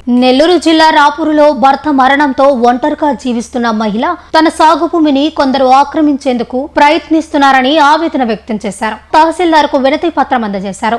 నెల్లూరు జిల్లా రాపూరులో భర్త మరణంతో ఒంటరిగా జీవిస్తున్న మహిళ తన సాగు భూమిని కొందరు ఆక్రమించేందుకు ప్రయత్నిస్తున్నారని ఆవేదన వ్యక్తం చేశారు. తహసీల్దార్కు వినతి పత్రం అందజేశారు.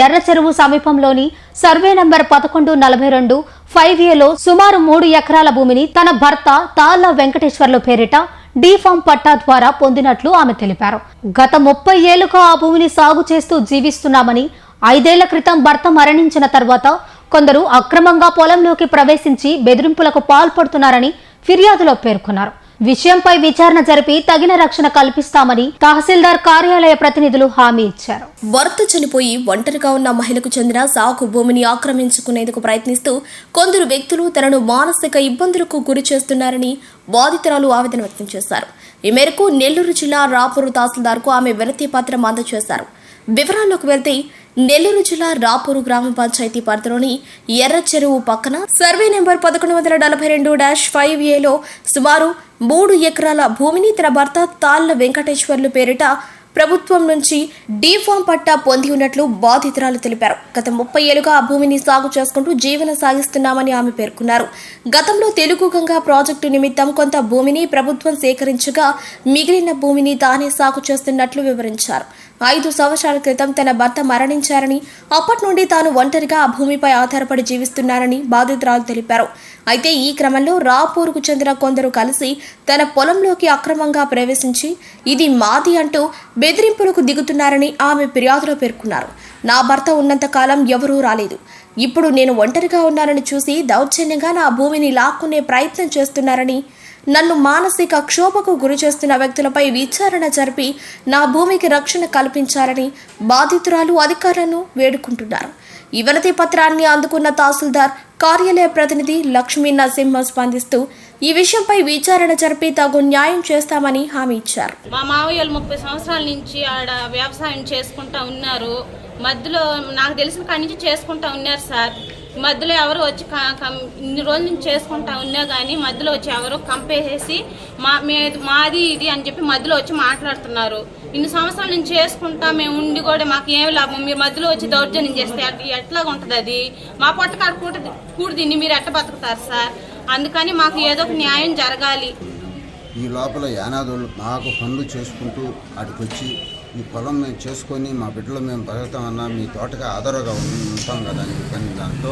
ఎర్ర చెరువు సమీపంలోని సర్వే నంబర్ 1142 5Aలో సుమారు 3 ఎకరాల భూమిని తన భర్త తాళ్ల వెంకటేశ్వర్లు పేరిట డీఫామ్ పట్టా ద్వారా పొందినట్లు ఆమె తెలిపారు. గత 30 ఏళ్లుగా ఆ భూమిని సాగు చేస్తూ జీవిస్తున్నామని, 5 ఏళ్ల క్రితం భర్త మరణించిన తర్వాత కొందరు అక్రమంగా పొలంలోకి ప్రవేశించి బెదిరింపులకు పాల్పడుతున్నారని ఫిర్యాదులో పేర్కొన్నారు. విషయంపై విచారణ జరిపి తగిన రక్షణ కల్పిస్తామని తహసీల్దార్ కార్యాలయ ప్రతినిధులు హామీ ఇచ్చారు. భర్త చనిపోయి ఒంటరిగా ఉన్న మహిళకు చెందిన సాగు భూమిని ఆక్రమించుకునేందుకు ప్రయత్నిస్తూ కొందరు వ్యక్తులు తనను మానసిక ఇబ్బందులకు గురి చేస్తున్నారని బాధితురాలు ఆవేదన వ్యక్తం చేశారు. ఈ మేరకు నెల్లూరు జిల్లా రాపూరు తహసీల్దార్కు ఆమె వినతి పత్రం అందజేశారు. వివరాల్లోకి వెళ్తే నెల్లూరు జిల్లా రాపూరు గ్రామ పంచాయతీ పరిధిలోని ఎర్ర చెరువు పక్కన సర్వే నెంబర్ 1142-5Aలో సుమారు 3 ఎకరాల భూమిని తన భర్త తాళ్ల వెంకటేశ్వర్లు పేరిట ప్రభుత్వం నుంచి డీఫామ్ పట్టా పొంది ఉన్నట్లు బాధితురాలు తెలిపారు. గత 30 ఏళ్లుగా ఆ భూమిని సాగు చేసుకుంటూ జీవనం సాగిస్తున్నామని ఆమె పేర్కొన్నారు. గతంలో తెలుగు గంగా ప్రాజెక్టు నిమిత్తం కొంత భూమిని ప్రభుత్వం సేకరించగా మిగిలిన భూమిని తానే సాగు చేస్తున్నట్లు వివరించారు. 5 సంవత్సరాల క్రితం తన భర్త మరణించారని, అప్పటి నుండి తాను ఒంటరిగా ఆ భూమిపై ఆధారపడి జీవిస్తున్నారని బాధితురాలు తెలిపారు. అయితే ఈ క్రమంలో రాపూర్కు చెందిన కొందరు కలిసి తన పొలంలోకి అక్రమంగా ప్రవేశించి ఇది మాది అంటూ బెదిరింపులకు దిగుతున్నారని ఆమె ఫిర్యాదులో పేర్కొన్నారు. నా భర్త ఉన్నంత కాలం ఎవరూ రాలేదు. ఇప్పుడు నేను ఒంటరిగా ఉన్నానని చూసి దౌర్జన్యంగా నా భూమిని లాక్కునే ప్రయత్నం చేస్తున్నారని, నన్ను మానసిక క్షోభకు గురి చేస్తున్న వ్యక్తులపై విచారణ జరిపి నా భూమికి రక్షణ కల్పించాలని బాధితురాలు అధికారులను వేడుకుంటున్నారు. ఈ వినతి పత్రాన్ని అందుకున్న తహసీల్దార్ కార్యాలయ ప్రతినిధి లక్ష్మీ నరసింహ స్పందిస్తూ ఈ విషయంపై విచారణ జరిపి తగు న్యాయం చేస్తామని హామీ ఇచ్చారు. మా మావయ్యలు 30 సంవత్సరాల నుంచి ఆడ వ్యవసాయం చేసుకుంటా ఉన్నారు. మధ్యలో నాకు తెలిసిన కాడి నుంచి చేసుకుంటా ఉన్నారు సార్. మధ్యలో ఎవరు వచ్చి ఇన్ని రోజుల నుంచి చేసుకుంటా ఉన్నా కానీ మధ్యలో వచ్చి ఎవరో కంపేసేసి మాది ఇది అని చెప్పి మధ్యలో వచ్చి మాట్లాడుతున్నారు. ఇన్ని సంవత్సరాల నుంచి చేసుకుంటా మేము ఉండి కూడా మాకు ఏమి లాభం, మీరు మధ్యలో వచ్చి దౌర్జన్యం చేస్తే ఎట్లాగా ఉంటుంది? అది మా పొట్టకాడ కూడి తిని మీరు ఎట్ట బతుకుతారు సార్? అందుకని మాకు ఏదో ఒక న్యాయం జరగాలి. ఈ లోపల యానాదులు మాకు పనులు చేసుకుంటూ అటుకు వచ్చి ఈ పొలం మేము చేసుకొని మా బిడ్డలు మేము బతుకుతామన్నా మీ తోటగా ఆధారంగా ఉంటాం కదా అని చెప్పని దాంతో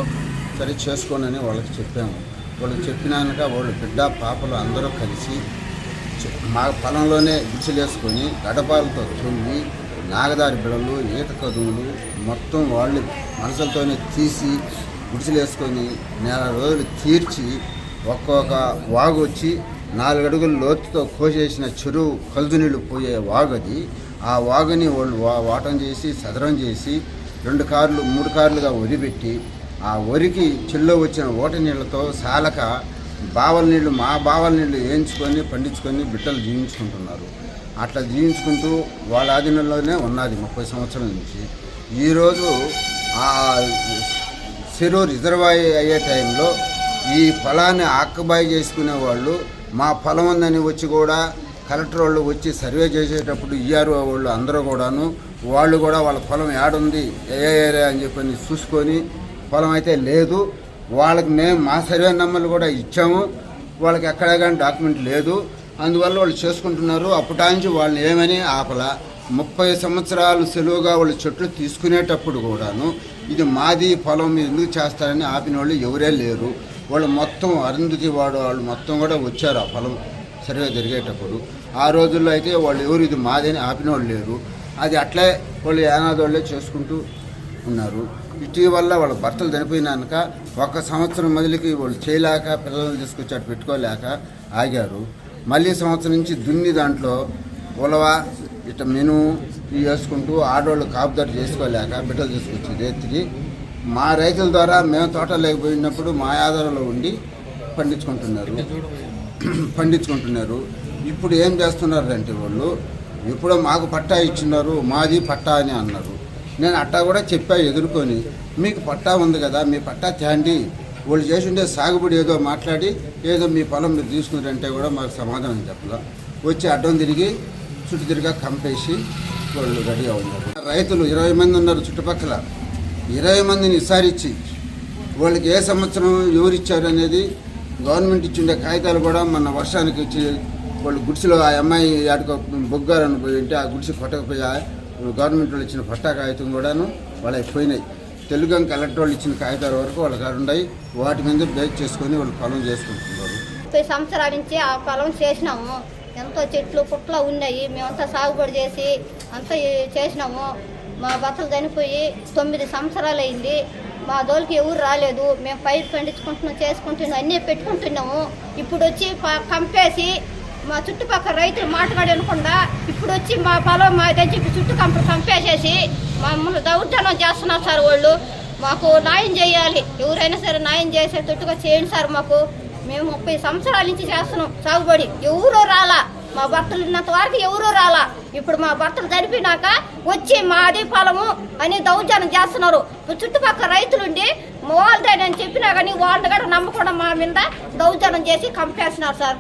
సరే చేసుకోనని వాళ్ళకి చెప్పాము. వాళ్ళకి చెప్పినాక వాళ్ళు బిడ్డ పాపలు అందరూ కలిసి మా పొలంలోనే గుడిసెలేసుకొని గడపాలతో తొమ్మి నాగదారి బిడలు ఈత కదువులు మొత్తం వాళ్ళు మనసులతోనే తీసి గుడిసెలేసుకొని 4 రోజులు తీర్చి ఒక్కొక్క వాగు వచ్చి 4 అడుగుల లోతుతో కోసేసిన చెరువు కలుదు నీళ్ళు పోయే వాగది. ఆ వాగుని వాళ్ళు వాటం చేసి సదరం చేసి 2 కార్లు 3 కార్లుగా వరిపెట్టి ఆ వరికి చెల్లో వచ్చిన ఓట నీళ్లతో సాలక బావల నీళ్లు మా బావల నీళ్లు వేయించుకొని పండించుకొని బిడ్డలు జీవించుకుంటున్నారు. అట్లా జీవించుకుంటూ వాళ్ళ ఆధీనంలోనే ఉన్నది 30 సంవత్సరాల నుంచి. ఈరోజు ఆ చెరువు రిజర్వాయర్ అయ్యే టైంలో ఈ పొలాన్ని ఆక్యుపై చేసుకునే వాళ్ళు మా పొలం ఉందని వచ్చి కూడా కలెక్టర్ వాళ్ళు వచ్చి సర్వే చేసేటప్పుడు ఈఆర్ఓ వాళ్ళు అందరూ కూడాను వాళ్ళు కూడా వాళ్ళ పొలం ఏడుంది ఏ ఏరియా అని చెప్పని చూసుకొని పొలం అయితే లేదు వాళ్ళకి మేము మా సర్వే నెంబర్లు కూడా ఇచ్చాము. వాళ్ళకి ఎక్కడ కానీ డాక్యుమెంట్ లేదు. అందువల్ల వాళ్ళు చేసుకుంటున్నారు. అప్పటాంచి వాళ్ళని ఏమని ఆపల 30 సంవత్సరాలు సెలవుగా వాళ్ళు చెట్లు తీసుకునేటప్పుడు కూడాను ఇది మాది పొలం మీరు ఎందుకు చేస్తారని ఆపిన వాళ్ళు ఎవరే లేరు. వాళ్ళు మొత్తం అరుంధతి వాళ్ళు మొత్తం కూడా వచ్చారు ఆ పొలం సర్వే జరిగేటప్పుడు. ఆ రోజుల్లో అయితే వాళ్ళు ఎవరు ఇది మాదని ఆపిన వాళ్ళు లేరు. అది అట్లే వాళ్ళు యానాదోళ్ళే చేసుకుంటూ ఉన్నారు. ఇటీవల వాళ్ళ భర్తలు చనిపోయినాక 1 సంవత్సరం మొదలుకి వాళ్ళు చేయలేక పిల్లల్ని తీసుకొచ్చి అటు పెట్టుకోలేక ఆగారు. మళ్ళీ సంవత్సరం నుంచి దున్ని దాంట్లో ఉలవ ఇట్లా మెను వేసుకుంటూ ఆడవాళ్ళు కాపుదారు చేసుకోలేక బిడ్డలు తీసుకొచ్చి రేతికి మా రైతుల ద్వారా మేము తోటలు లేకపోయినప్పుడు మా ఆధారంలో ఉండి పండించుకుంటున్నారు. ఇప్పుడు ఏం చేస్తున్నారంటే వాళ్ళు ఎప్పుడో మాకు పట్టా ఇచ్చినారు, మాది పట్టా అని అన్నారు. నేను అట్టా కూడా చెప్పా ఎదుర్కొని, మీకు పట్టా ఉంది కదా మీ పట్టా తేండి, వాళ్ళు చేసి ఉండే సాగుబడి ఏదో మాట్లాడి ఏదో మీ పొలం మీరు తీసుకున్నారంటే కూడా మాకు సమాధానం చెప్పలా. వచ్చి అడ్డం తిరిగి చుట్టూ తిరిగా కంపేసి వాళ్ళు రెడీగా ఉన్నారు. రైతులు 20 మంది ఉన్నారు చుట్టుపక్కల. 20 మందిని విసారించి వాళ్ళకి ఏ సంవత్సరం ఎవరు ఇచ్చారు అనేది గవర్నమెంట్ ఇచ్చిండే కాగితాలు కూడా మొన్న వర్షానికి వచ్చి వాళ్ళు గుడిసెలో ఆ అమ్మాయి ఆడుకో బొగ్గారని పోయి ఉంటే ఆ గుడిసె కొట్టకపోయి గవర్నమెంట్ వాళ్ళు ఇచ్చిన పట్టా కాగితం కూడాను వాళ్ళకి పోయినాయి. తెలుగు కలెక్టర్ వాళ్ళు ఇచ్చిన కాగితాల వరకు వాళ్ళ కాడ ఉన్నాయి. వాటి మీద బేక్ చేసుకొని వాళ్ళు పొలం చేసుకుంటున్నారు. 30 సంవత్సరాల నుంచి ఆ పొలం చేసినాము. ఎంతో చెట్లు పుట్లు ఉన్నాయి. మేమంతా సాగుబడి చేసి అంతా చేసినాము. మా భర్తలు చనిపోయి 9 సంవత్సరాలు అయింది. మా దోలికి ఎవరు రాలేదు. మేము పైరు పండించుకుంటున్నాం, చేసుకుంటున్నాం, అన్నీ పెట్టుకుంటున్నాము. ఇప్పుడు వచ్చి కంపేసి మా చుట్టుపక్కల రైతులు మాట్లాడి అనకుండా ఇప్పుడు వచ్చి మా పొలం మా దగ్గర కంపేసేసి మమ్మల్ని దౌర్జన్యం చేస్తున్నారు సార్. వాళ్ళు మాకు న్యాయం చేయాలి. ఎవరైనా సరే న్యాయం చేసేటట్టుగా చేయండి సార్. మాకు మేము 30 సంవత్సరాల నుంచి చేస్తున్నాం సాగుబడి. ఎవరూ రాలా. మా భర్తలు ఉన్నంత వరకు ఎవరూ రాలా. ఇప్పుడు మా భర్తలు చనిపోయినాక వచ్చి మాది పొలము అని దౌర్జన్యం చేస్తున్నారు. చుట్టుపక్కల రైతులుండి వాళ్ళదేనని చెప్పినా కానీ వాళ్ళు కూడా నమ్మకుండా మా మీద దౌర్జన్యం చేసి కంపేస్తున్నారు సార్.